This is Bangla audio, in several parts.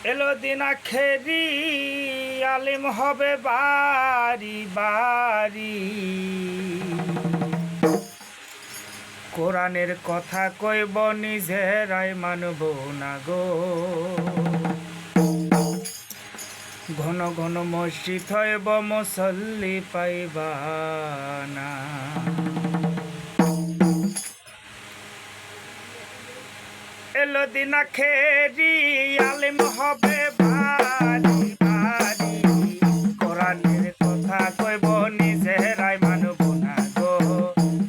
এলো দিন আখেরি আলিম হবে বাড়ি বাড়ি, কোরআনের কথা কইব নিজেরাই মানব না গো। ঘন ঘন মসজিদ হইব মুসল্লি পাইবা না। এলো দিন আখেরি আলিম হবে বাড়ি বাড়ি, কোরআনের কথা কইব নিজেরাই মানব না গো।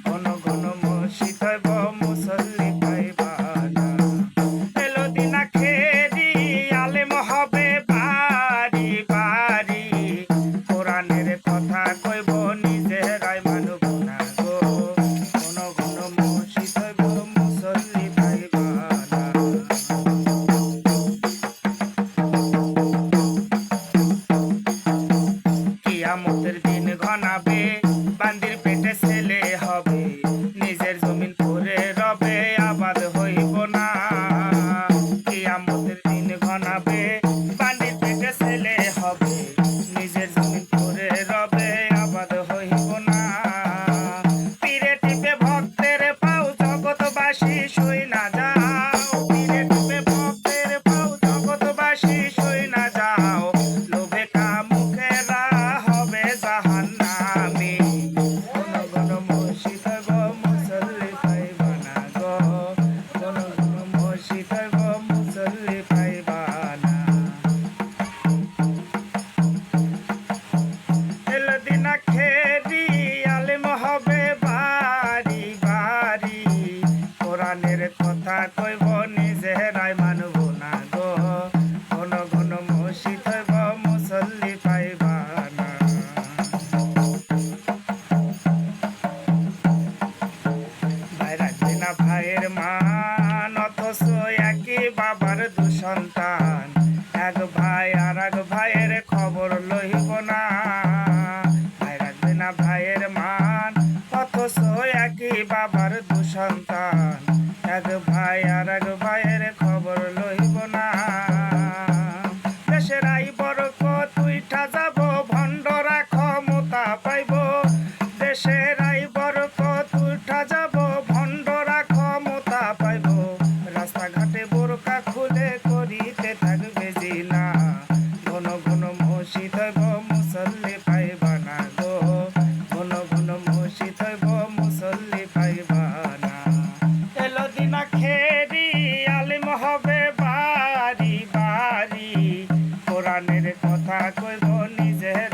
ঘন ঘন মসজিদ হইব মুসল্লি পাইবা না। এলো দিন আখেরি আলিম হবে বাড়ি বাড়ি, কোরআনের কথা কইব নিজেরাই মানব না গো। ঘন ঘন মসজিদ হইব মুসল্লি পাইবা না। কিয়ামতের দিন ঘনাবে, বান্দির পেটে ছেলে হবে, নিজের জমিন পড়ে রবে আবাদ হইব না। কিয়ামতের দিন ঘনাবে, বান্দির পেটে ছেলে হবে, নিজের জমিন পড়ে রবে আবাদ হইব না। পীরে টিপে ভক্তের পাও জগৎবাসী শুই না যাও, পীরে টিপে ভক্তের পাও জগৎবাসী শুই না যাও। লোভে কামুখেরা হবে জাহান্নামী, ঘন ঘন মসজিদ হইব মুসল্লি পাইবা না গো। ঘন ঘন মসজিদ হইব মুসল্লি পাইবা না। এলো দিন আখেরি আলিম হবে বাড়ি বাড়ি, কোরআনের কথা কইব নিজেরাই মানব না গো। ঘন ঘন মসজিদ হইব মুসল্লি পাইবা না। ভাই রাখবে না ভাইয়ের মান, অথচ একই বাবার দুসন্তান। এক ভাই আর এক ভাইয়ের খবর লইব না। ভাই রাখবে না ভাইয়ের মান, অথচ একই বাবার দুসন্তান। এক ভাই আর এক ভাইয়ের খবর লইব না। দেশের আই বরকত উইঠা যাব, ভণ্ডরা ক্ষমতা পাইব। দেশের আই বরকত উঠা যাব, ভণ্ডরা ক্ষমতা পাইব। রাস্তাঘাটে বোরকা খুলে করিতে থাকবে জিনা, ঘন ঘন মসজিদ হইব মুসল্লি পাইবা না গো। ঘন ঘন মসজিদ হইব মুসল্লি পাইবা না। এলো দিন আখেরি আলিম হবে বাড়ি বাড়ি, কোরআনের কথা কইব নিজের